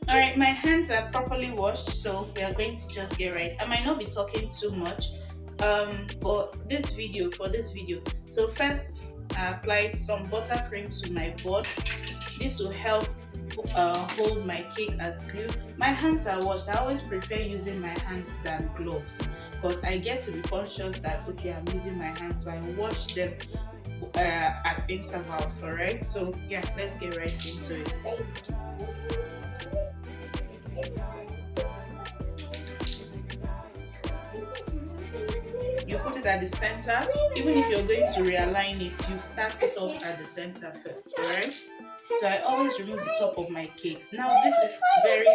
All right, my hands are properly washed, so we are going to just get right. I might not be talking too much, for this video. So first, I applied some buttercream to my board. This will help hold my cake as glue. My hands are washed. I always prefer using my hands than gloves because I get to be conscious that okay, I'm using my hands, so I wash them at intervals. All right. So yeah, let's get right into it. You put it at the center. Even if you're going to realign it, you start it off at the center first. All right. So I always remove the top of my cakes. Now this is very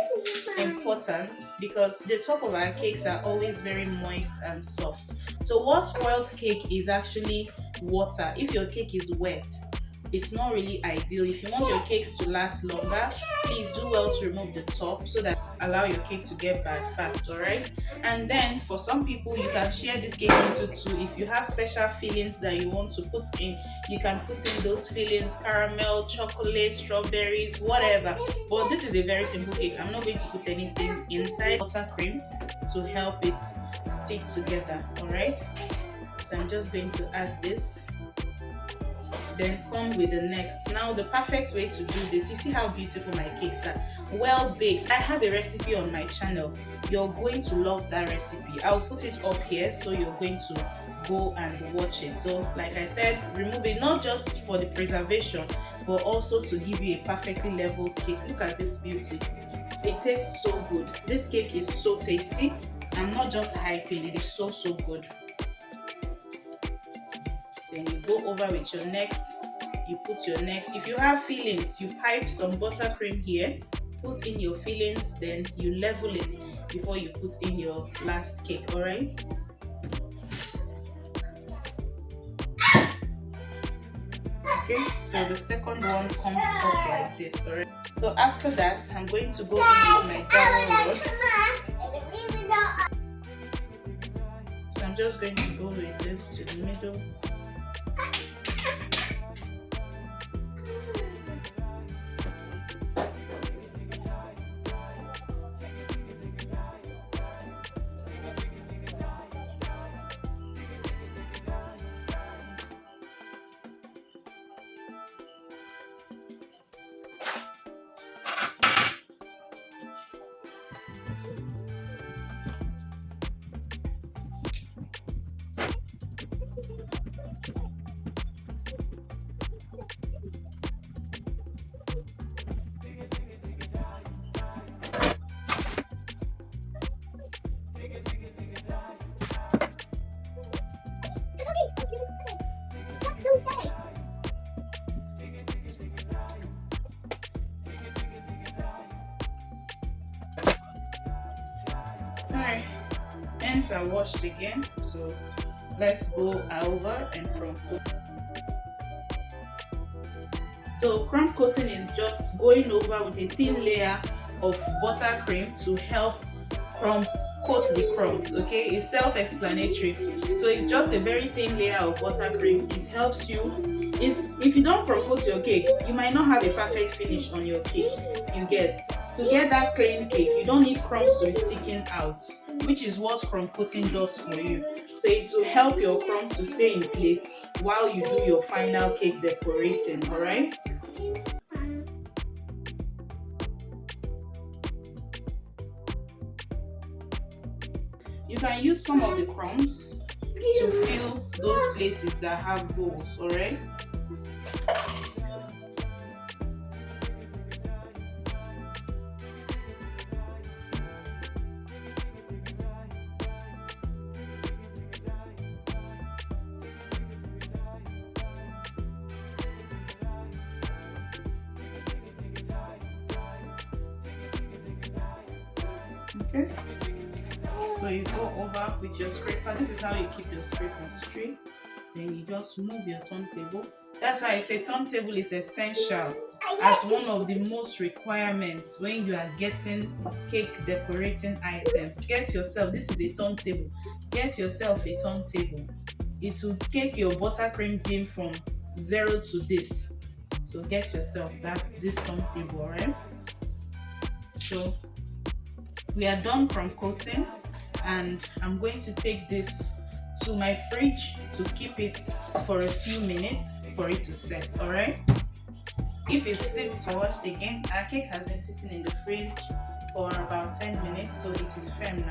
important because the top of our cakes are always very moist and soft. So what spoils cake is actually water. If your cake is wet, it's not really ideal. If you want your cakes to last longer, please do well to remove the top so that allow your cake to get bad fast. All right. And then for some people, you can share this cake into two. If you have special fillings that you want to put in, you can put in those fillings: caramel, chocolate, strawberries, whatever. But this is a very simple cake. I'm not going to put anything inside. Buttercream to help it stick together. All right. So I'm just going to add this, then come with the next. Now the perfect way to do this, you see how beautiful my cakes are, well baked. I have a recipe on my channel. You're going to love that recipe. I'll put it up here so you're going to go and watch it. So like I said, remove it not just for the preservation but also to give you a perfectly leveled cake. Look at this beauty. It tastes so good. This cake is so tasty. I'm not just hyping, it is so good. Then you go over with your next, you put your next. If you have fillings, you pipe some buttercream here, put in your fillings, then you level it before you put in your last cake. All right. Okay, so the second one comes up like this. All right. So after that, I'm going to go in with my dowel rod. So I'm just going to go with this to the middle. Alright, ends are washed again, so let's go over and crumb coat. So crumb coating is just going over with a thin layer of buttercream to help crumb coat the crumbs. Okay, it's self-explanatory. So it's just a very thin layer of buttercream. It helps you. If you don't crumb coat your cake, you might not have a perfect finish on your cake. You get to get that clean cake, you don't need crumbs to be sticking out, which is what crumb coating does for you. So it will help your crumbs to stay in place while you do your final cake decorating. All right. You can use some of the crumbs to fill those places that have holes. All right. Okay. So you go over with your scraper. This is how you keep your scraper straight. Then you just move your turntable. That's why I say turntable is essential as one of the most requirements when you are getting cake decorating items. Get yourself, this is a turntable. Get yourself a turntable. It will take your buttercream game from 0 to this. So get yourself this turntable, alright? So we are done crumb coating, and I'm going to take this to my fridge to keep it for a few minutes for it to set. All right, if it sits first again, our cake has been sitting in the fridge for about 10 minutes, so it is firm now.